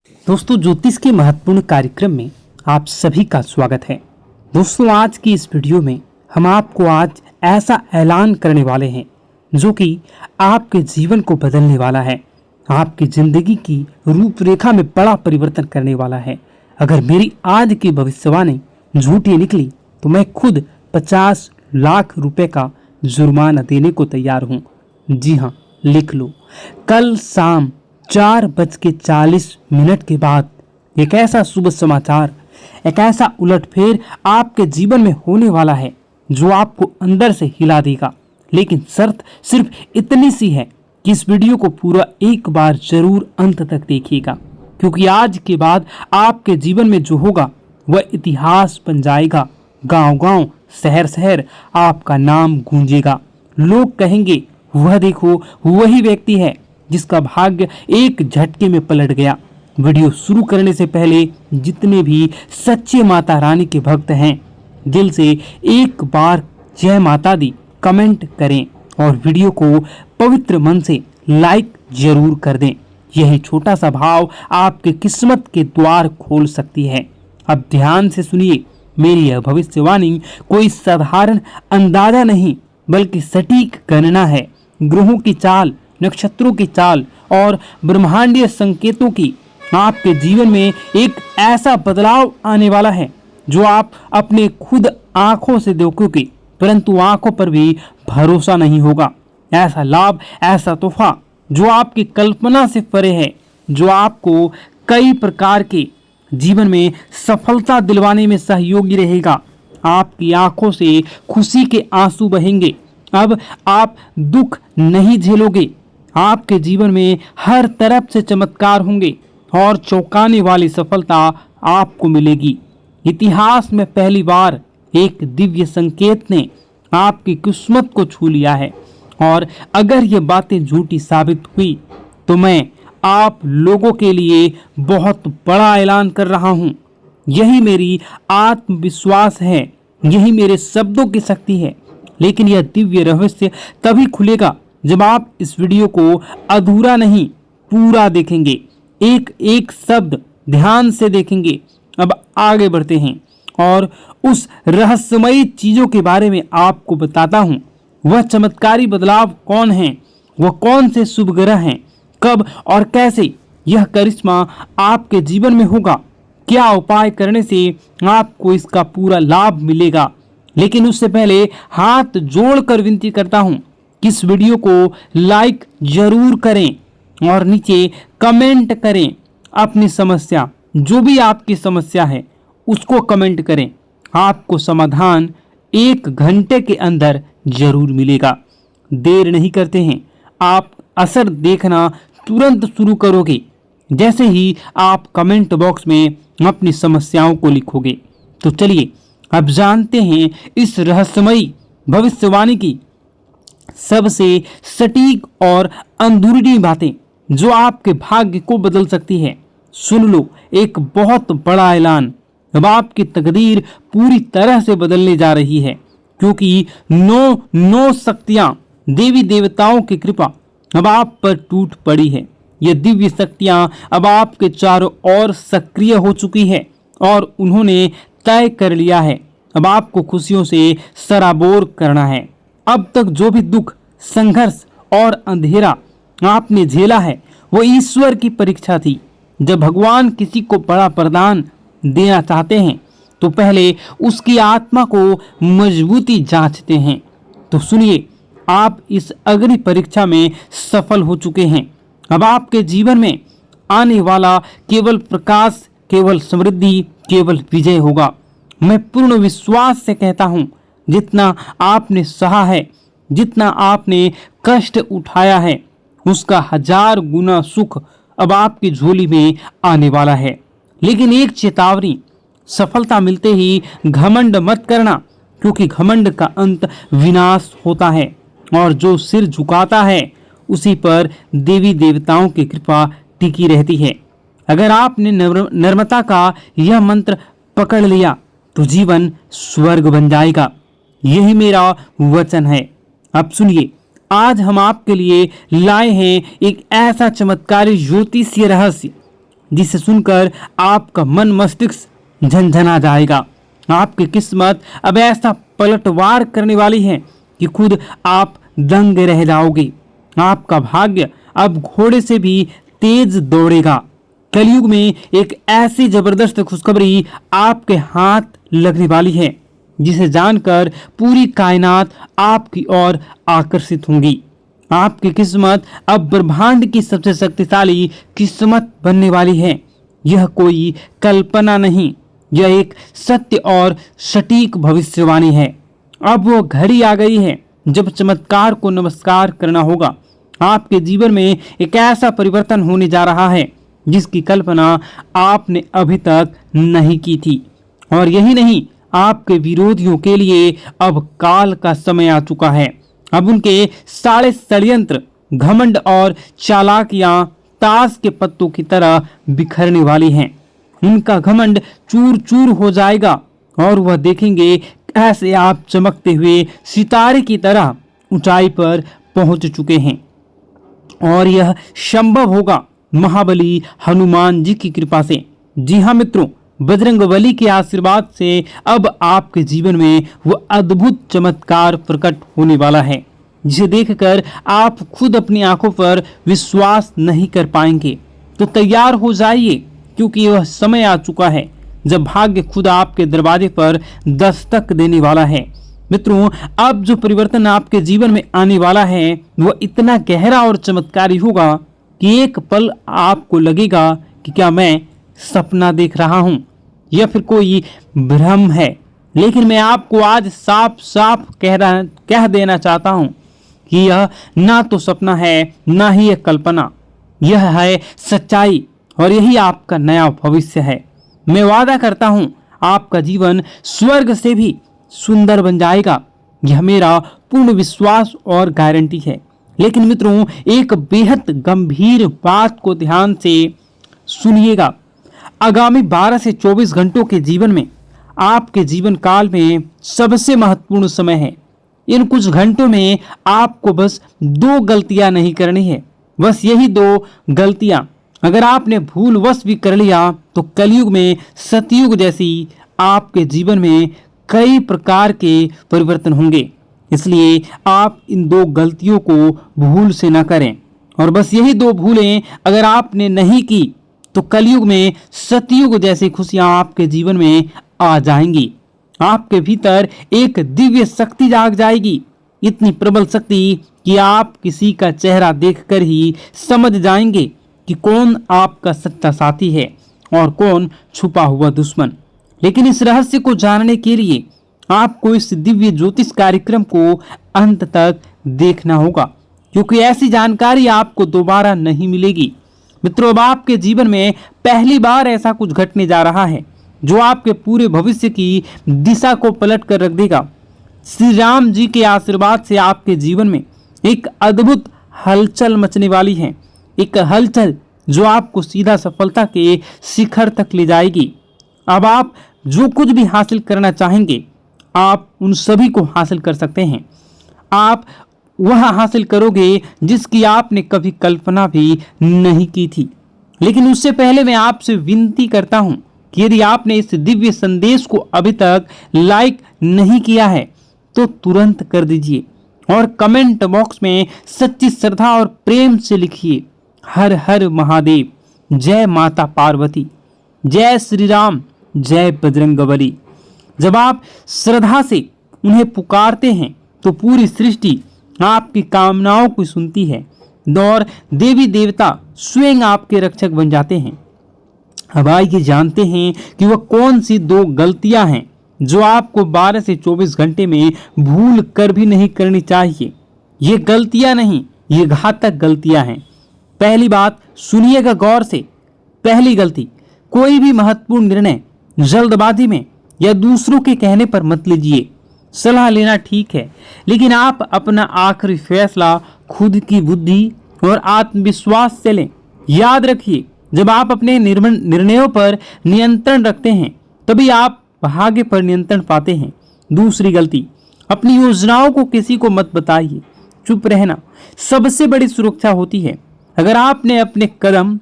दोस्तों, ज्योतिष के महत्वपूर्ण कार्यक्रम में आप सभी का स्वागत है। दोस्तों, आज की इस वीडियो में हम आपको आज ऐसा ऐलान करने वाले हैं जो कि आपके जीवन को बदलने वाला है, आपकी जिंदगी की रूपरेखा में बड़ा परिवर्तन करने वाला है। अगर मेरी आज की भविष्यवाणी झूठी निकली तो मैं खुद 50 लाख रुपए का जुर्माना देने को तैयार हूँ। जी हाँ, लिख लो। कल शाम 4:40 के बाद एक ऐसा शुभ समाचार, एक ऐसा उलटफेर आपके जीवन में होने वाला है जो आपको अंदर से हिला देगा। लेकिन शर्त सिर्फ इतनी सी है कि इस वीडियो को पूरा एक बार जरूर अंत तक देखिएगा, क्योंकि आज के बाद आपके जीवन में जो होगा वह इतिहास बन जाएगा। गांव-गांव, शहर-शहर आपका नाम गूंजेगा। लोग कहेंगे, वह देखो, वही व्यक्ति है जिसका भाग्य एक झटके में पलट गया। वीडियो शुरू करने से पहले जितने भी सच्चे माता रानी के भक्त हैं, दिल से एक बार जय माता दी कमेंट करें और वीडियो को पवित्र मन से लाइक जरूर कर दें। यही छोटा सा भाव आपके किस्मत के द्वार खोल सकती है। अब ध्यान से सुनिए, मेरी यह भविष्यवाणी कोई साधारण अंदाजा नहीं बल्कि सटीक गणना है। ग्रहों की चाल, नक्षत्रों की चाल और ब्रह्मांडीय संकेतों की आपके जीवन में एक ऐसा बदलाव आने वाला है जो आप अपने खुद आंखों से देखोगे, परंतु आंखों पर भी भरोसा नहीं होगा। ऐसा लाभ, ऐसा तोहफा जो आपकी कल्पना से परे है, जो आपको कई प्रकार के जीवन में सफलता दिलवाने में सहयोगी रहेगा। आपकी आंखों से खुशी के आंसू बहेंगे। अब आप दुख नहीं झेलोगे। आपके जीवन में हर तरफ से चमत्कार होंगे और चौंकाने वाली सफलता आपको मिलेगी। इतिहास में पहली बार एक दिव्य संकेत ने आपकी किस्मत को छू लिया है, और अगर ये बातें झूठी साबित हुई तो मैं आप लोगों के लिए बहुत बड़ा ऐलान कर रहा हूँ। यही मेरी आत्मविश्वास है, यही मेरे शब्दों की शक्ति है। लेकिन यह दिव्य रहस्य तभी खुलेगा जब आप इस वीडियो को अधूरा नहीं, पूरा देखेंगे, एक एक शब्द ध्यान से देखेंगे। अब आगे बढ़ते हैं और उस रहस्यमयी चीजों के बारे में आपको बताता हूं। वह चमत्कारी बदलाव कौन है, वह कौन से शुभ ग्रह हैं, कब और कैसे यह करिश्मा आपके जीवन में होगा, क्या उपाय करने से आपको इसका पूरा लाभ मिलेगा। लेकिन उससे पहले हाथ जोड़कर विनती करता हूं कि इस वीडियो को लाइक जरूर करें और नीचे कमेंट करें अपनी समस्या, जो भी आपकी समस्या है उसको कमेंट करें। आपको समाधान 1 घंटे के अंदर जरूर मिलेगा। देर नहीं करते हैं, आप असर देखना तुरंत शुरू करोगे जैसे ही आप कमेंट बॉक्स में अपनी समस्याओं को लिखोगे। तो चलिए अब जानते हैं इस रहस्यमयी भविष्यवाणी की सबसे सटीक और अंदरूनी बातें जो आपके भाग्य को बदल सकती है। सुन लो, एक बहुत बड़ा ऐलान। अब आपकी तकदीर पूरी तरह से बदलने जा रही है, क्योंकि 9 शक्तियां, देवी देवताओं की कृपा अब आप पर टूट पड़ी है। ये दिव्य शक्तियां अब आपके चारों ओर सक्रिय हो चुकी है और उन्होंने तय कर लिया है अब आपको खुशियों से सराबोर करना है। अब तक जो भी दुख, संघर्ष और अंधेरा आपने झेला है वो ईश्वर की परीक्षा थी। जब भगवान किसी को बड़ा वरदान देना चाहते हैं तो पहले उसकी आत्मा को मजबूती जांचते हैं। तो सुनिए, आप इस अग्नि परीक्षा में सफल हो चुके हैं। अब आपके जीवन में आने वाला केवल प्रकाश, केवल समृद्धि, केवल विजय होगा। मैं पूर्ण विश्वास से कहता हूं, जितना आपने सहा है, जितना आपने कष्ट उठाया है, उसका 1000 गुना सुख अब आपकी झोली में आने वाला है। लेकिन एक चेतावनी, सफलता मिलते ही घमंड मत करना, क्योंकि घमंड का अंत विनाश होता है और जो सिर झुकाता है उसी पर देवी देवताओं की कृपा टिकी रहती है। अगर आपने नम्रता का यह मंत्र पकड़ लिया तो जीवन स्वर्ग बन जाएगा। यही मेरा वचन है। अब सुनिए, आज हम आपके लिए लाए हैं एक ऐसा चमत्कारी ज्योतिषीय रहस्य जिसे सुनकर आपका मन मस्तिष्क झनझना जाएगा। आपकी किस्मत अब ऐसा पलटवार करने वाली है कि खुद आप दंग रह जाओगे। आपका भाग्य अब घोड़े से भी तेज दौड़ेगा। कलयुग में एक ऐसी जबरदस्त खुशखबरी आपके हाथ लगने वाली है जिसे जानकर पूरी कायनात आपकी ओर आकर्षित होंगी। आपकी किस्मत अब ब्रह्मांड की सबसे शक्तिशाली किस्मत बनने वाली है। यह कोई कल्पना नहीं, यह एक सत्य और सटीक भविष्यवाणी है। अब वो घड़ी आ गई है जब चमत्कार को नमस्कार करना होगा। आपके जीवन में एक ऐसा परिवर्तन होने जा रहा है जिसकी कल्पना आपने अभी तक नहीं की थी। और यही नहीं, आपके विरोधियों के लिए अब काल का समय आ चुका है। अब उनके सारे षड्यंत्र, घमंड और चालाकियां ताश के पत्तों की तरह बिखरने वाली हैं। उनका घमंड चूर चूर हो जाएगा और वह देखेंगे कैसे आप चमकते हुए सितारे की तरह ऊंचाई पर पहुंच चुके हैं। और यह संभव होगा महाबली हनुमान जी की कृपा से। जी हाँ मित्रों, बजरंगबली के आशीर्वाद से अब आपके जीवन में वो अद्भुत चमत्कार प्रकट होने वाला है जिसे देखकर आप खुद अपनी आंखों पर विश्वास नहीं कर पाएंगे। तो तैयार हो जाइए, क्योंकि वह समय आ चुका है जब भाग्य खुद आपके दरवाजे पर दस्तक देने वाला है। मित्रों, अब जो परिवर्तन आपके जीवन में आने वाला है वह इतना गहरा और चमत्कारी होगा कि एक पल आपको लगेगा कि क्या मैं सपना देख रहा हूं या फिर कोई भ्रम है। लेकिन मैं आपको आज साफ साफ कह देना चाहता हूं कि यह ना तो सपना है ना ही एक कल्पना, यह है सच्चाई और यही आपका नया भविष्य है। मैं वादा करता हूं आपका जीवन स्वर्ग से भी सुंदर बन जाएगा। यह मेरा पूर्ण विश्वास और गारंटी है। लेकिन मित्रों, एक बेहद गंभीर बात को ध्यान से सुनिएगा। आगामी 12 से 24 घंटों के जीवन में आपके जीवन काल में सबसे महत्वपूर्ण समय है। इन कुछ घंटों में आपको बस 2 गलतियां नहीं करनी है। बस यही 2 गलतियां अगर आपने भूलवश भी कर लिया तो कलयुग में सतयुग जैसी आपके जीवन में कई प्रकार के परिवर्तन होंगे। इसलिए आप इन 2 गलतियों को भूल से न करें। और बस यही 2 भूलें अगर आपने नहीं की तो कलयुग में सतयुग जैसी खुशियां आपके जीवन में आ जाएंगी। आपके भीतर एक दिव्य शक्ति जाग जाएगी, इतनी प्रबल शक्ति कि आप किसी का चेहरा देखकर ही समझ जाएंगे कि कौन आपका सच्चा साथी है और कौन छुपा हुआ दुश्मन। लेकिन इस रहस्य को जानने के लिए आपको इस दिव्य ज्योतिष कार्यक्रम को अंत तक देखना होगा, क्योंकि ऐसी जानकारी आपको दोबारा नहीं मिलेगी। मित्रों, अब आपके जीवन में पहली बार ऐसा कुछ घटने जा रहा है जो आपके पूरे भविष्य की दिशा को पलट कर रख देगा। श्री राम जी के आशीर्वाद से आपके जीवन में एक अद्भुत हलचल मचने वाली है। एक हलचल जो आपको सीधा सफलता के शिखर तक ले जाएगी। अब आप जो कुछ भी हासिल करना चाहेंगे आप उन सभी को हासिल कर सकते हैं। आप वह हासिल करोगे जिसकी आपने कभी कल्पना भी नहीं की थी। लेकिन उससे पहले मैं आपसे विनती करता हूं कि यदि आपने इस दिव्य संदेश को अभी तक लाइक नहीं किया है तो तुरंत कर दीजिए और कमेंट बॉक्स में सच्ची श्रद्धा और प्रेम से लिखिए, हर हर महादेव, जय माता पार्वती, जय श्री राम, जय बजरंगबली। जब आप श्रद्धा से उन्हें पुकारते हैं तो पूरी सृष्टि आपकी कामनाओं को सुनती है और देवी देवता स्वयं आपके रक्षक बन जाते हैं। अब आइए जानते हैं कि वह कौन सी 2 गलतियां हैं जो आपको 12 से 24 घंटे में भूल कर भी नहीं करनी चाहिए। ये गलतियां नहीं, ये घातक गलतियां हैं। पहली बात सुनिएगा गौर से। पहली गलती, कोई भी महत्वपूर्ण निर्णय जल्दबाजी में या दूसरों के कहने पर मत लीजिए। सलाह लेना ठीक है, लेकिन आप अपना आखिरी फैसला खुद की बुद्धि और आत्मविश्वास से लें। याद रखिए, जब आप अपने निर्णयों पर नियंत्रण रखते हैं तभी आप भाग्य पर नियंत्रण पाते हैं। दूसरी गलती, अपनी योजनाओं को किसी को मत बताइए। चुप रहना सबसे बड़ी सुरक्षा होती है। अगर आपने अपने कदम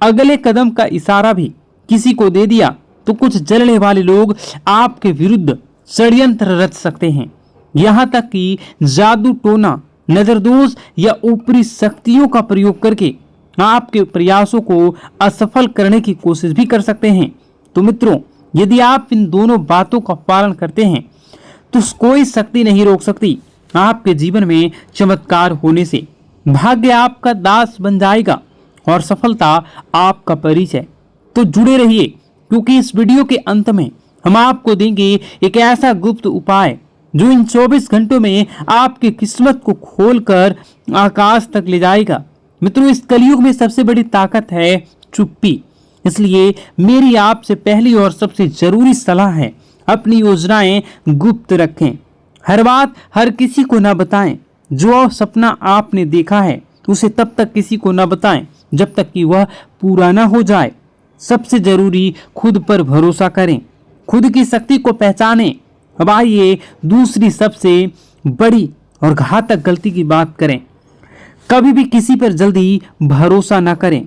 अगले कदम का इशारा भी किसी को दे दिया तो कुछ जलने वाले लोग आपके विरुद्ध षड्यंत्र रच सकते हैं। यहाँ तक कि जादू टोना, नजरदोष या ऊपरी शक्तियों का प्रयोग करके आपके प्रयासों को असफल करने की कोशिश भी कर सकते हैं। तो मित्रों, यदि आप इन दोनों बातों का पालन करते हैं तो कोई शक्ति नहीं रोक सकती आपके जीवन में चमत्कार होने से। भाग्य आपका दास बन जाएगा और सफलता आपका परिचय। तो जुड़े रहिए, क्योंकि इस वीडियो के अंत में हम आपको देंगे एक ऐसा गुप्त उपाय जो इन 24 घंटों में आपकी किस्मत को खोलकर आकाश तक ले जाएगा। मित्रों, इस कलयुग में सबसे बड़ी ताकत है चुप्पी। इसलिए मेरी आपसे पहली और सबसे जरूरी सलाह है, अपनी योजनाएं गुप्त रखें। हर बात हर किसी को ना बताएं। जो सपना आपने देखा है उसे तब तक किसी को ना बताएं जब तक कि वह पूरा ना हो जाए। सबसे जरूरी, खुद पर भरोसा करें, खुद की शक्ति को पहचानें। अब आइए दूसरी सबसे बड़ी और घातक गलती की बात करें। कभी भी किसी पर जल्दी भरोसा ना करें।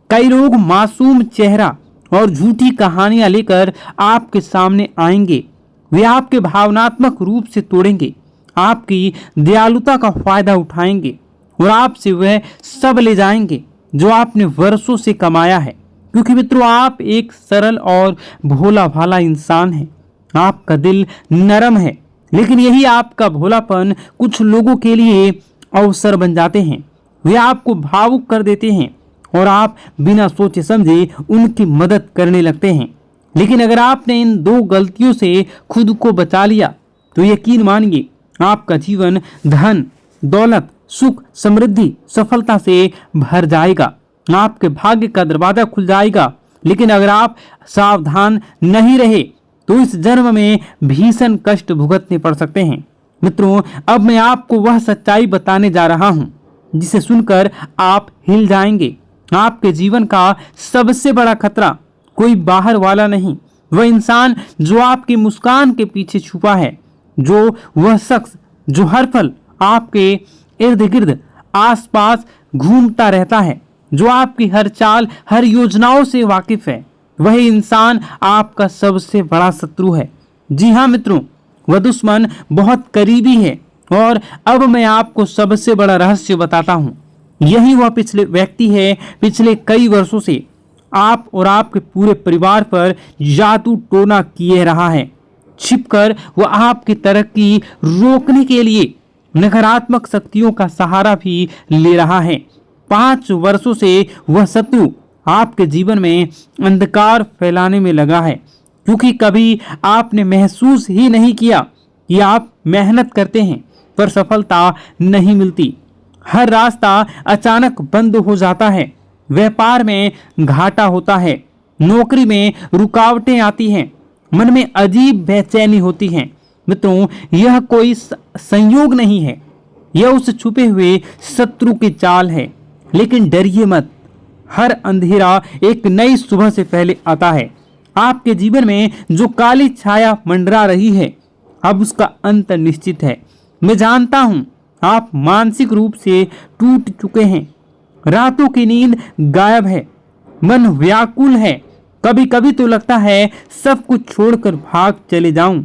कई लोग मासूम चेहरा और झूठी कहानियां लेकर आपके सामने आएंगे। वे आपके भावनात्मक रूप से तोड़ेंगे, आपकी दयालुता का फायदा उठाएंगे और आपसे वह सब ले जाएंगे जो आपने वर्षों से कमाया है। क्योंकि मित्रों, आप एक सरल और भोला भाला इंसान हैं। आपका दिल नरम है, लेकिन यही आपका भोलापन कुछ लोगों के लिए अवसर बन जाते हैं। वे आपको भावुक कर देते हैं और आप बिना सोचे समझे उनकी मदद करने लगते हैं। लेकिन अगर आपने इन दो गलतियों से खुद को बचा लिया तो यकीन मानिए, आपका जीवन धन, दौलत, सुख, समृद्धि, सफलता से भर जाएगा। आपके भाग्य का दरवाजा खुल जाएगा। लेकिन अगर आप सावधान नहीं रहे तो इस जन्म में भीषण कष्ट भुगतने पड़ सकते हैं। मित्रों, अब मैं आपको वह सच्चाई बताने जा रहा हूं जिसे सुनकर आप हिल जाएंगे। आपके जीवन का सबसे बड़ा खतरा कोई बाहर वाला नहीं, वह इंसान जो आपकी मुस्कान के पीछे छुपा है, जो वह शख्स जो हर पल आपके इर्द गिर्द आसपास घूमता रहता है, जो आपकी हर चाल, हर योजनाओं से वाकिफ है। वही इंसान आपका सबसे बड़ा शत्रु है। जी हाँ मित्रों, वह दुश्मन बहुत करीबी है। और अब मैं आपको सबसे बड़ा रहस्य बताता हूँ। यही वह पिछले व्यक्ति है, पिछले कई वर्षों से आप और आपके पूरे परिवार पर जादू टोना किए रहा है। छिपकर वह आपकी तरक्की रोकने के लिए नकारात्मक शक्तियों का सहारा भी ले रहा है। 5 वर्षों से वह शत्रु आपके जीवन में अंधकार फैलाने में लगा है, क्योंकि कभी आपने महसूस ही नहीं किया कि आप मेहनत करते हैं पर सफलता नहीं मिलती। हर रास्ता अचानक बंद हो जाता है, व्यापार में घाटा होता है, नौकरी में रुकावटें आती हैं, मन में अजीब बेचैनी होती है। मित्रों, यह कोई संयोग नहीं है, यह उस छुपे हुए शत्रु की चाल है। लेकिन डरिए मत, हर अंधेरा एक नई सुबह से पहले आता है। आपके जीवन में जो काली छाया मंडरा रही है, अब उसका अंत निश्चित है। मैं जानता हूं आप मानसिक रूप से टूट चुके हैं, रातों की नींद गायब है, मन व्याकुल है। कभी कभी तो लगता है सब कुछ छोड़कर भाग चले जाऊं।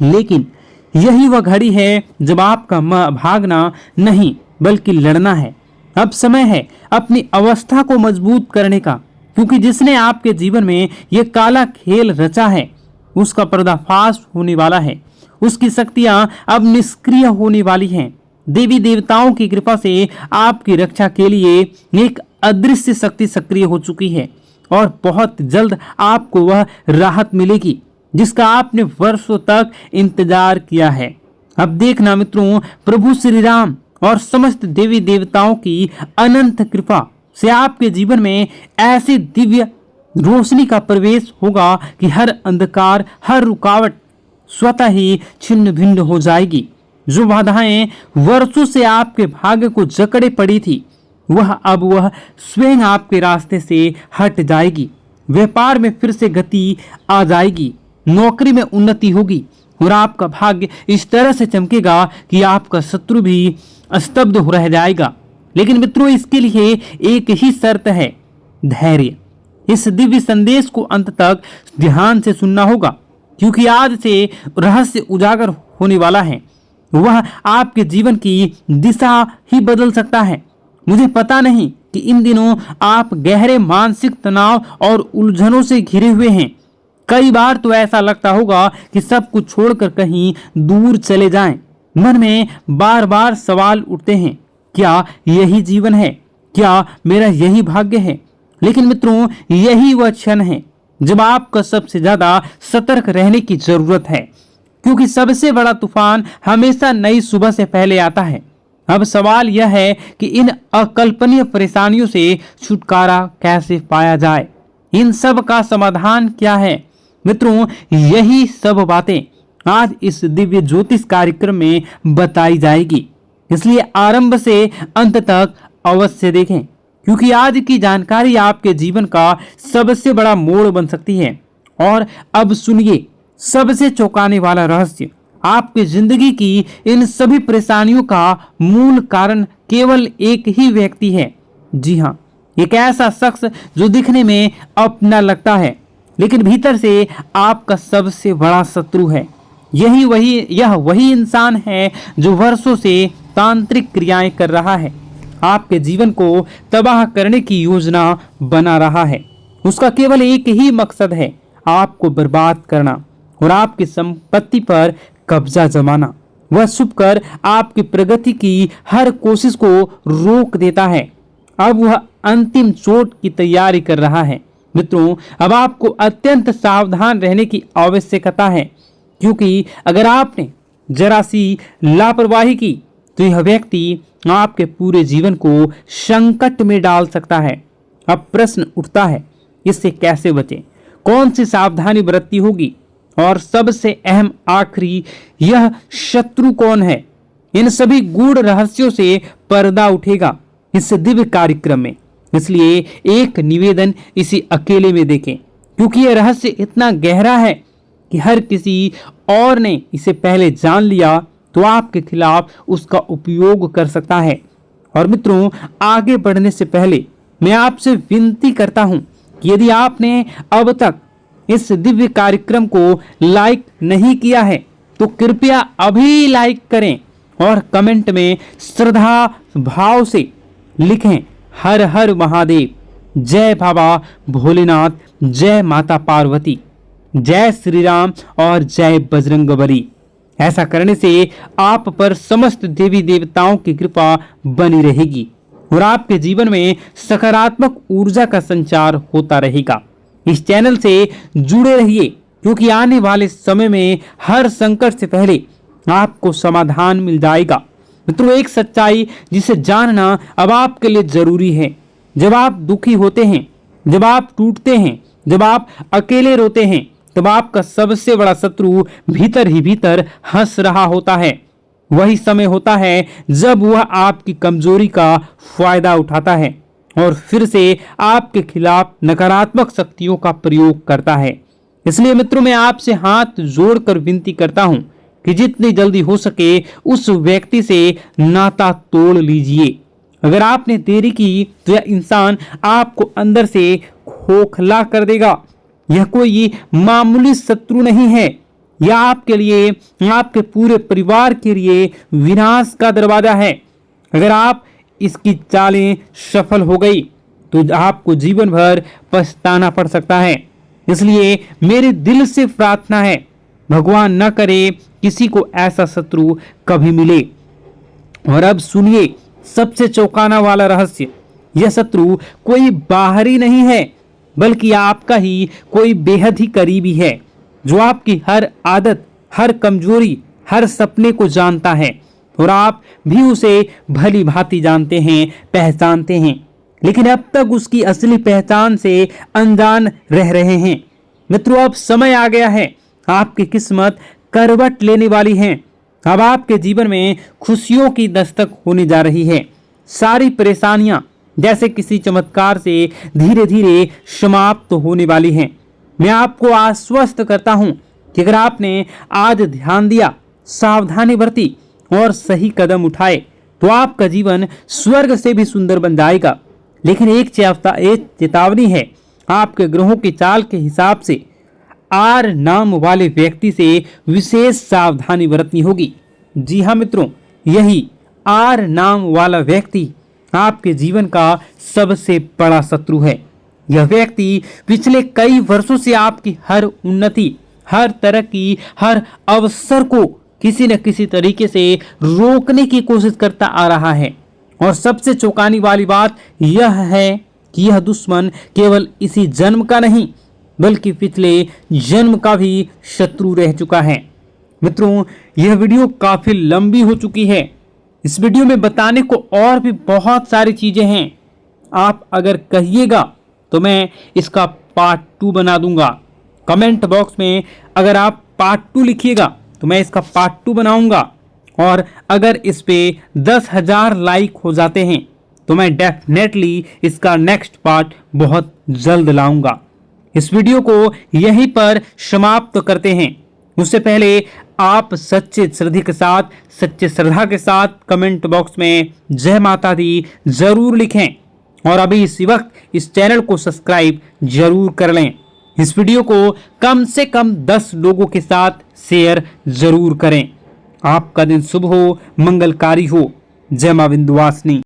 लेकिन यही वह घड़ी है जब आपका भागना नहीं बल्कि लड़ना है। अब समय है अपनी अवस्था को मजबूत करने का, क्योंकि जिसने आपके जीवन में यह काला खेल रचा है उसका पर्दाफाश होने वाला है। उसकी शक्तियां अब निष्क्रिय होने वाली हैं। देवी देवताओं की कृपा से आपकी रक्षा के लिए एक अदृश्य शक्ति सक्रिय हो चुकी है और बहुत जल्द आपको वह राहत मिलेगी जिसका आपने वर्षों तक इंतजार किया है। अब देखना मित्रों, प्रभु श्री राम और समस्त देवी देवताओं की अनंत कृपा से आपके जीवन में ऐसी दिव्य रोशनी का प्रवेश होगा कि हर अंधकार, हर रुकावट स्वतः ही छिन्न भिन्न हो जाएगी। जो बाधाएं वर्षों से आपके भाग्य को जकड़े पड़ी थी, वह स्वयं आपके रास्ते से हट जाएगी। व्यापार में फिर से गति आ जाएगी, नौकरी में उन्नति होगी और आपका भाग्य इस तरह से चमकेगा कि आपका शत्रु भी स्तब्ध हो रह जाएगा। लेकिन मित्रों, इसके लिए एक ही शर्त है, धैर्य। इस दिव्य संदेश को अंत तक ध्यान से सुनना होगा, क्योंकि आज से रहस्य उजागर होने वाला है। वह आपके जीवन की दिशा ही बदल सकता है। मुझे पता नहीं कि इन दिनों आप गहरे मानसिक तनाव और उलझनों से घिरे हुए हैं। कई बार तो ऐसा लगता होगा कि सब कुछ छोड़कर कहीं दूर चले जाएं। मन में बार बार सवाल उठते हैं, क्या यही जीवन है? क्या मेरा यही भाग्य है? लेकिन मित्रों, यही वह क्षण है जब आपको सबसे ज्यादा सतर्क रहने की जरूरत है, क्योंकि सबसे बड़ा तूफान हमेशा नई सुबह से पहले आता है। अब सवाल यह है कि इन अकल्पनीय परेशानियों से छुटकारा कैसे पाया जाए? इन सब का समाधान क्या है? मित्रों, यही सब बातें आज इस दिव्य ज्योतिष कार्यक्रम में बताई जाएगी, इसलिए आरंभ से अंत तक अवश्य देखें, क्योंकि आज की जानकारी आपके जीवन का सबसे बड़ा मोड़ बन सकती है। और अब सुनिए सबसे चौंकाने वाला रहस्य। आपकी जिंदगी की इन सभी परेशानियों का मूल कारण केवल एक ही व्यक्ति है। जी हाँ, एक ऐसा शख्स जो दिखने में अपना लगता है, लेकिन भीतर से आपका सबसे बड़ा शत्रु है। यह वही इंसान है जो वर्षों से तांत्रिक क्रियाएं कर रहा है, आपके जीवन को तबाह करने की योजना बना रहा है। उसका केवल एक ही मकसद है, आपको बर्बाद करना और आपकी संपत्ति पर कब्जा जमाना। वह छुपकर आपकी प्रगति की हर कोशिश को रोक देता है। अब वह अंतिम चोट की तैयारी कर रहा है। मित्रों, अब आपको अत्यंत सावधान रहने की आवश्यकता है, क्योंकि अगर आपने जरा सी लापरवाही की तो यह व्यक्ति आपके पूरे जीवन को संकट में डाल सकता है। अब प्रश्न उठता है, इससे कैसे बचें? कौन सी सावधानी बरतनी होगी? और सबसे अहम आखिरी, यह शत्रु कौन है? इन सभी गूढ़ रहस्यों से पर्दा उठेगा इस दिव्य कार्यक्रम में। इसलिए एक निवेदन, इसी अकेले में देखें, क्योंकि यह रहस्य इतना गहरा है कि हर किसी और ने इसे पहले जान लिया तो आपके खिलाफ उसका उपयोग कर सकता है। और मित्रों, आगे बढ़ने से पहले मैं आपसे विनती करता हूं कि यदि आपने अब तक इस दिव्य कार्यक्रम को लाइक नहीं किया है तो कृपया अभी लाइक करें और कमेंट में श्रद्धा भाव से लिखें, हर हर महादेव, जय बाबा भोलेनाथ, जय माता पार्वती, जय श्री राम और जय बजरंगबली। ऐसा करने से आप पर समस्त देवी देवताओं की कृपा बनी रहेगी और आपके जीवन में सकारात्मक ऊर्जा का संचार होता रहेगा। इस चैनल से जुड़े रहिए, क्योंकि आने वाले समय में हर संकट से पहले आपको समाधान मिल जाएगा। मित्रों, एक सच्चाई जिसे जानना अब आपके लिए जरूरी है। जब आप दुखी होते हैं, जब आप टूटते हैं, जब आप अकेले रोते हैं, तब आपका सबसे बड़ा शत्रु भीतर ही भीतर हंस रहा होता है। वही समय होता है जब वह आपकी कमजोरी का फायदा उठाता है और फिर से आपके खिलाफ नकारात्मक शक्तियों का प्रयोग करता है। इसलिए मित्रों, मैं आपसे हाथ जोड़कर विनती करता हूं कि जितनी जल्दी हो सके उस व्यक्ति से नाता तोड़ लीजिए। अगर आपने देरी की तो यह इंसान आपको अंदर से खोखला कर देगा। यह कोई मामूली शत्रु नहीं है, यह आपके लिए, आपके पूरे परिवार के लिए विनाश का दरवाजा है। अगर आप इसकी चालें सफल हो गई तो आपको जीवन भर पछताना पड़ सकता है। इसलिए मेरे दिल से प्रार्थना है, भगवान न करे किसी को ऐसा शत्रु कभी मिले। और अब सुनिए सबसे चौंकाना वाला रहस्य। यह शत्रु कोई बाहरी नहीं है, बल्कि आपका ही कोई बेहद ही करीबी है, जो आपकी हर आदत, हर कमजोरी, हर सपने को जानता है और आप भी उसे भली भांति जानते हैं, पहचानते हैं, लेकिन अब तक उसकी असली पहचान से अनजान रह रहे हैं। मित्रों, अब समय आ गया है, आपकी किस्मत करवट लेने वाली है। अब आपके जीवन में खुशियों की दस्तक होने जा रही है। सारी परेशानियां जैसे किसी चमत्कार से धीरे धीरे समाप्त होने वाली हैं। मैं आपको आश्वस्त करता हूं कि अगर आपने आज ध्यान दिया, सावधानी बरती और सही कदम उठाए तो आपका जीवन स्वर्ग से भी सुंदर बन जाएगा। लेकिन एक चेतावनी है, आपके ग्रहों की चाल के हिसाब से आर नाम वाले व्यक्ति से विशेष सावधानी बरतनी होगी। जी हाँ मित्रों, यही आर नाम वाला व्यक्ति आपके जीवन का सबसे बड़ा शत्रु है। यह व्यक्ति पिछले कई वर्षों से आपकी हर उन्नति, हर तरक्की, हर अवसर को किसी न किसी तरीके से रोकने की कोशिश करता आ रहा है। और सबसे चौंकाने वाली बात यह है कि यह दुश्मन केवल इसी जन्म का नहीं बल्कि पिछले जन्म का भी शत्रु रह चुका है। मित्रों, यह वीडियो काफी लंबी हो चुकी है। इस वीडियो में बताने को और भी बहुत सारी चीजें हैं। आप अगर कहिएगा तो मैं इसका पार्ट 2 बना दूंगा। कमेंट बॉक्स में अगर आप पार्ट 2 लिखिएगा तो मैं इसका पार्ट 2 बनाऊंगा। और अगर इस पे 10,000 लाइक हो जाते हैं तो मैं डेफिनेटली इसका नेक्स्ट पार्ट बहुत जल्द लाऊंगा। इस वीडियो को यहीं पर समाप्त करते हैं। उससे पहले आप सच्चे श्रद्धा के साथ कमेंट बॉक्स में जय माता दी जरूर लिखें। और अभी इसी वक्त इस चैनल को सब्सक्राइब जरूर कर लें। इस वीडियो को कम से कम 10 लोगों के साथ शेयर जरूर करें। आपका दिन शुभ हो, मंगलकारी हो। जय मां विंध्यवासिनी।